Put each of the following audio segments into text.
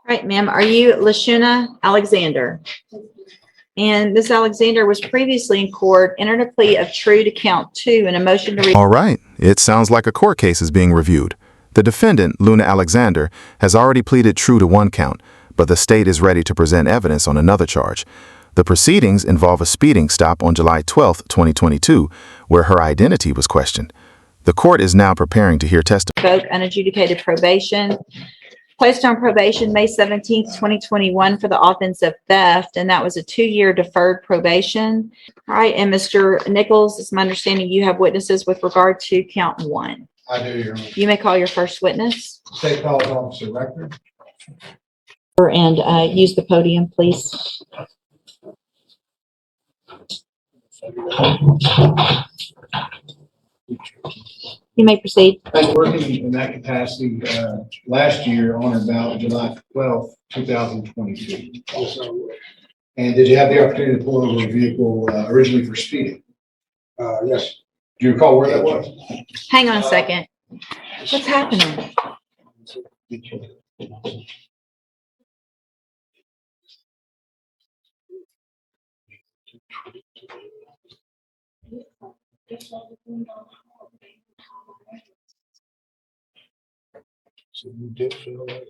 Right, ma'am. Are you Lashuna Alexander? And Ms. Alexander was previously in court, entered a plea of true to count 2 and a motion to All right. It sounds like a court case is being reviewed. The defendant, Luna Alexander, has already pleaded true to 1 count, but the state is ready to present evidence on another charge. The proceedings involve a speeding stop on July 12, 2022, where her identity was questioned. The court is now preparing to hear testimony. revoke unadjudicated probation. Placed on probation May 17th, 2021 for the offense of theft, and that was a 2-year deferred probation. All right, and Mr. Nichols, it's my understanding you have witnesses with regard to count 1. I do, Your Honor. You may call your first witness. State College Officer Rector. And use the podium, please. You may proceed. I've been working in that capacity last year on or about July 12th, 2022. And did you have the opportunity to pull over a vehicle originally for speeding? Yes. Do you recall where that was? Hang on a second. What's happening? So you did feel that?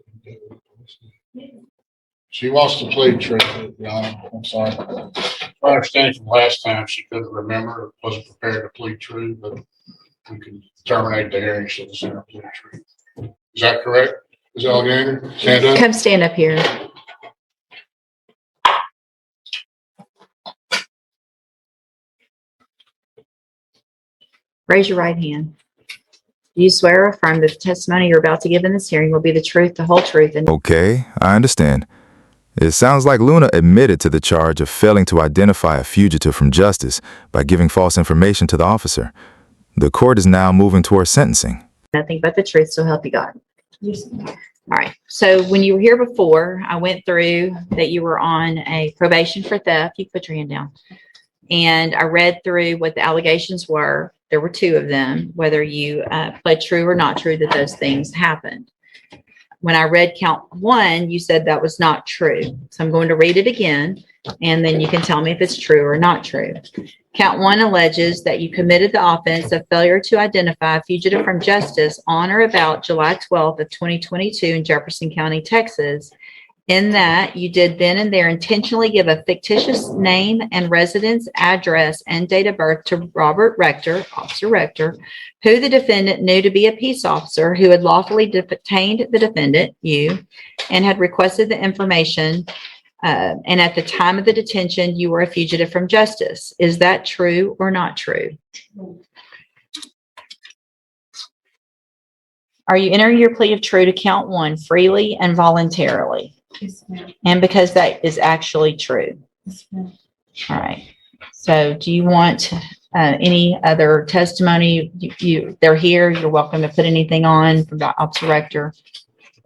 She wants to plead true, Your Honor. I'm sorry. I understand from last time she couldn't remember, wasn't prepared to plead true, but we can terminate the hearing. She'll just enter plead true. Is that correct? Ms. Alexander, stand up. Come stand up here. Raise your right hand. Do you swear or affirm that the testimony you're about to give in this hearing will be the truth, the whole truth, and Okay, I understand. It sounds like Luna admitted to the charge of failing to identify a fugitive from justice by giving false information to the officer. The court is now moving towards sentencing. nothing but the truth, so help you God? Yes. All right. So when you were here before, I went through that you were on a probation for theft. You put your hand down. And I read through what the allegations were. There were 2 of them, whether you pled true or not true that those things happened. When I read count 1, you said that was not true. So I'm going to read it again, and then you can tell me if it's true or not true. Count 1 alleges that you committed the offense of failure to identify a fugitive from justice on or about July 12th of 2022 in Jefferson County, Texas, in that you did then and there intentionally give a fictitious name and residence, address, and date of birth to Robert Rector, Officer Rector, who the defendant knew to be a peace officer who had lawfully detained the defendant, you, and had requested the information. And at the time of the detention, you were a fugitive from justice. Is that true or not true? Are you entering your plea of true to count 1 freely and voluntarily? Yes, ma'am. And because that is actually true. Yes, ma'am. All right. So do you want any other testimony? They're here. You're welcome to put anything on from Officer Rector.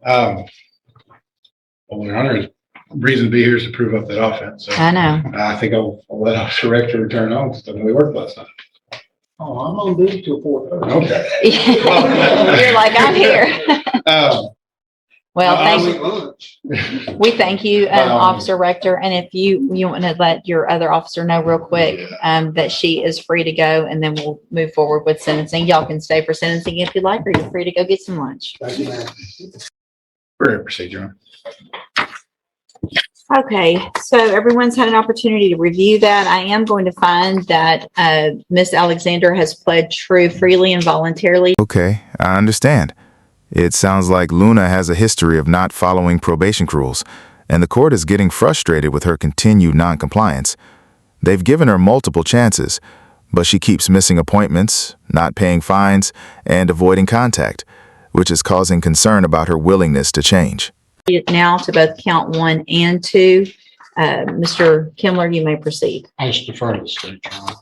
Well, Your Honor, the reason to be here is to prove up that offense. So I know. I think I'll let Officer Rector return home because I know he worked last night. Oh, I'm on duty till 4:30. Okay. You're like, I'm here. Well, we thank you, Officer Rector. And if you want to let your other officer know real quick that she is free to go, and then we'll move forward with sentencing. Y'all can stay for sentencing if you like, or you're free to go get some lunch. Thank you, ma'am. We're ready to proceed, Your Honor. Okay, so everyone's had an opportunity to review that. I am going to find that Ms. Alexander has pled true freely and voluntarily. Okay, I understand. It sounds like Luna has a history of not following probation rules, and the court is getting frustrated with her continued noncompliance. They've given her multiple chances, but she keeps missing appointments, not paying fines, and avoiding contact, which is causing concern about her willingness to change. Now to both count 1 and 2. Mr. Kimler, you may proceed. I just defer to the state, Your Honor.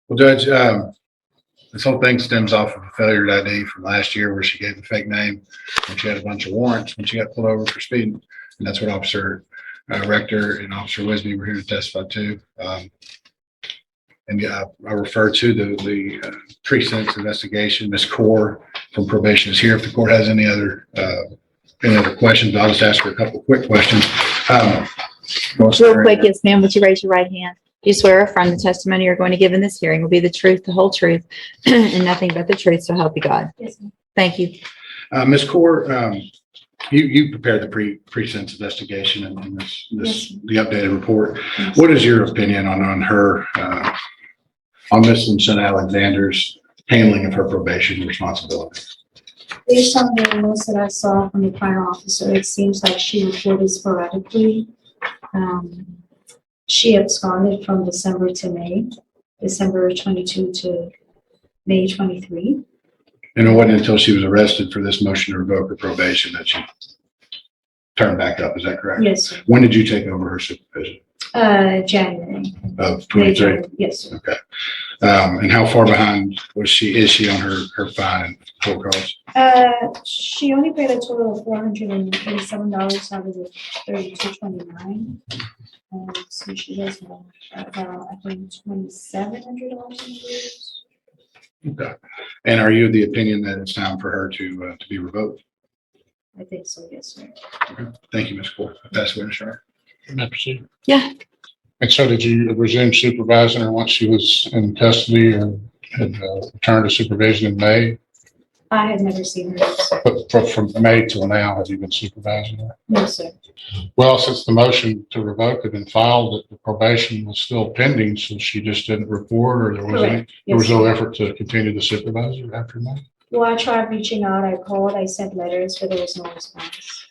Well, Judge, this whole thing stems off of a failure to ID from last year where she gave a fake name and she had a bunch of warrants when she got pulled over for speeding. And that's what Officer Rector and Officer Wisby were here to testify to. And I refer to the pre-sentence investigation. Ms. Core from probation is here if the court has any other any other questions, I'll just ask her a couple of quick questions. Real quick, yes, ma'am. Would you raise your right hand? Do you swear or affirm the testimony you're going to give in this hearing will be the truth, the whole truth, and nothing but the truth, so help you God? Yes, ma'am. Thank you. Ms. Core, you prepared the pre-sentence investigation and the updated report. Yes. What is your opinion on her, on Ms. Vincent Alexander's handling of her probation responsibilities? Based on the notes that I saw from the prior officer, it seems like she reported sporadically. She absconded from December to May, December 22 to May 23. And it wasn't until she was arrested for this motion to revoke her probation that she turned back up. Is that correct? Yes, sir. When did you take over her supervision? January. Of 23? Yes, sir. Okay. And how far behind is she on her fine and court costs? She only paid a total of $487 out of the $32.29. So she does have about, I think, $2,700 in arrears. Okay. And are you of the opinion that it's time for her to be revoked? I think so, yes, sir. Okay. Thank you, Ms. Core. That's what I'm May I proceed? Yeah. And so did you resume supervising her once she was in custody or had returned to supervision in May? I had never seen her. But from May till now, have you been supervising her? No, sir. Well, since the motion to revoke had been filed, the probation was still pending, so she just didn't report, or there was Correct. there was Yes, no sir. effort to continue to supervise her after May? Well, I tried reaching out. I called. I sent letters, but there was no response.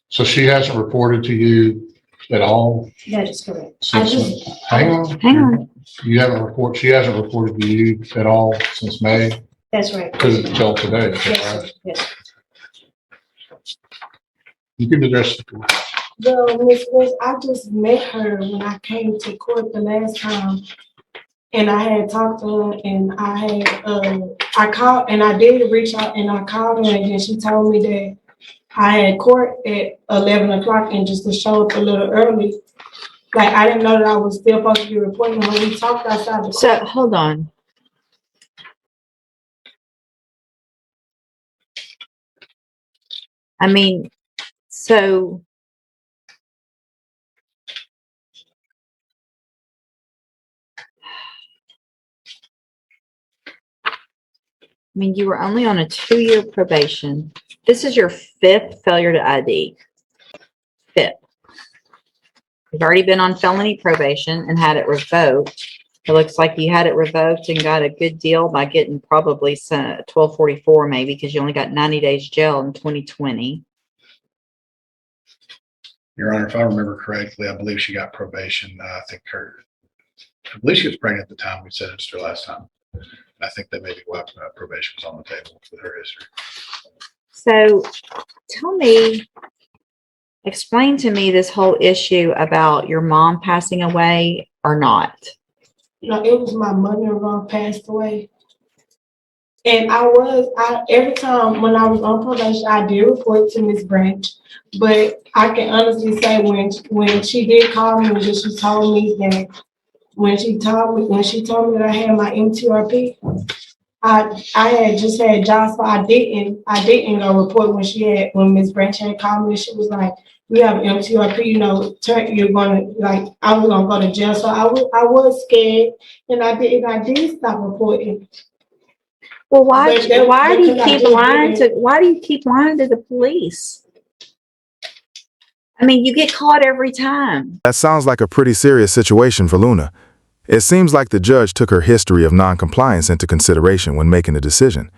So she hasn't reported to you at all That is correct. since, hang on. Hang on. She hasn't reported to you at all since May, That's right. until today, is that Yes, right? sir. Yes. You can address the court. Well, Miss West, I just met her when I came to court the last time. And I had talked to her and I called and I did reach out and I called her and then she told me that I had court at 11 o'clock and just to show up a little early. Like, I didn't know that I was still supposed to be reporting when we talked outside the So court. hold on. I mean, so you were only on a 2-year probation. This is your 5th failure to ID. 5th. You've already been on felony probation and had it revoked. It looks like you had it revoked and got a good deal by getting probably 1244 maybe, because you only got 90 days jail in 2020. Your Honor, if I remember correctly, I believe she got probation. I believe she was pregnant at the time we sentenced her last time. I think that maybe why probation was on the table with her history. So explain to me this whole issue about your mom passing away or not. No, it was my mother-in-law passed away. And every time when I was on probation, I did report to Miss Branch. But I can honestly say when she did call me, she told me that when she told me that I had my MTRP, I had just had jobs, so I didn't go report when Miss Branch had called me. She was like, "You have MTRP, you're gonna I was gonna go to jail." So I was scared, and I did stop reporting. Well, why do you keep lying to the police? I mean, you get caught every time. That sounds like a pretty serious situation for Luna. It seems like the judge took her history of non-compliance into consideration when making a decision.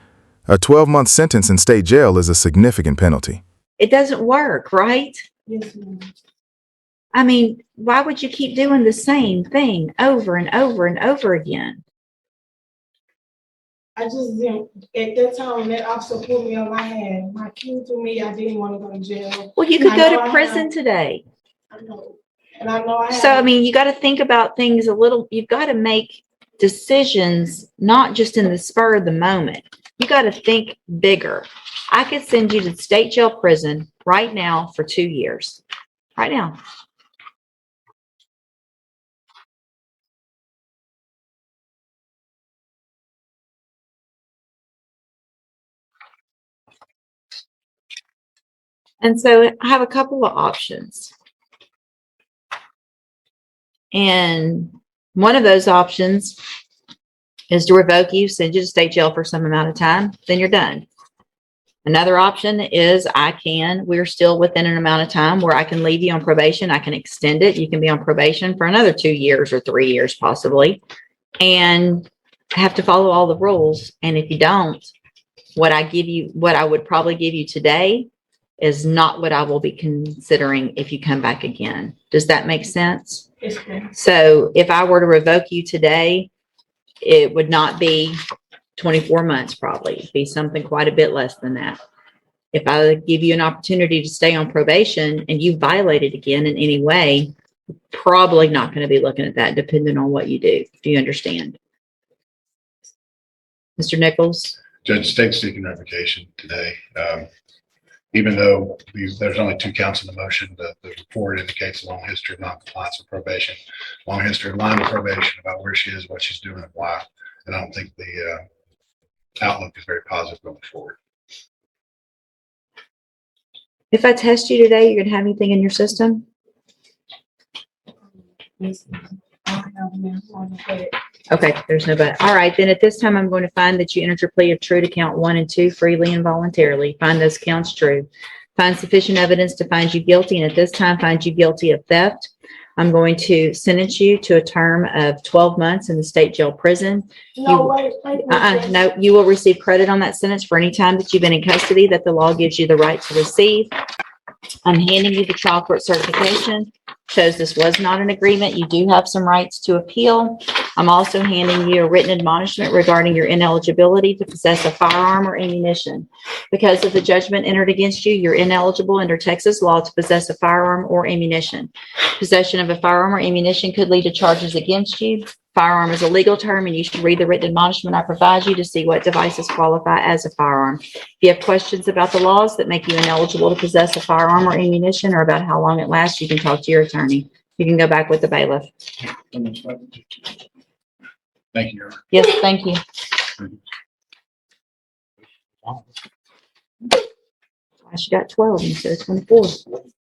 A 12-month sentence in state jail is a significant penalty. It doesn't work, right? Yes, ma'am. I mean, why would you keep doing the same thing over and over and over again? I just didn't. At that time, when that officer put me on, my cue to me. I didn't want to go to jail. Well, you could go to prison today. I know, and I know I have. So, I mean, you got to think about things a little. You've got to make decisions, not just in the spur of the moment. You got to think bigger. I could send you to state jail prison right now for 2 years. Right now. And so I have a couple of options. And one of those options is to revoke you, send you to state jail for some amount of time, then you're done. Another option is we're still within an amount of time where I can leave you on probation. I can extend it. You can be on probation for another 2 years or 3 years possibly, and have to follow all the rules. And if you don't, what I would probably give you today is not what I will be considering if you come back again. Does that make sense? Yes, ma'am. So if I were to revoke you today, it would not be 24 months probably. It'd be something quite a bit less than that. If I give you an opportunity to stay on probation and you violate it again in any way, probably not going to be looking at that depending on what you do. Do you understand? Mr. Nichols? Judge, state's seeking revocation today. Even though there's only 2 counts in the motion, the report indicates a long history of noncompliance with probation, long history of lying to probation about where she is, what she's doing, and why. And I don't think the outlook is very positive going forward. If I test you today, you're going to have anything in your system? Yes, ma'am. I don't have marijuana, but Okay, there's no but. All right, then at this time, I'm going to find that you entered your plea of true to count 1 and 2 freely and voluntarily. Find those counts true. Find sufficient evidence to find you guilty, and at this time, find you guilty of theft. I'm going to sentence you to a term of 12 months in the state jail prison. No, wait. No, you will receive credit on that sentence for any time that you've been in custody that the law gives you the right to receive. I'm handing you the trial court certification. Shows this was not an agreement. You do have some rights to appeal. I'm also handing you a written admonishment regarding your ineligibility to possess a firearm or ammunition. Because of the judgment entered against you, you're ineligible under Texas law to possess a firearm or ammunition. Possession of a firearm or ammunition could lead to charges against you. Firearm is a legal term, and you should read the written admonishment I provide you to see what devices qualify as a firearm. If you have questions about the laws that make you ineligible to possess a firearm or ammunition, or about how long it lasts, you can talk to your attorney. You can go back with the bailiff. Thank you, Your Honor. Yes, thank you. Gosh, you got 12 instead of 24.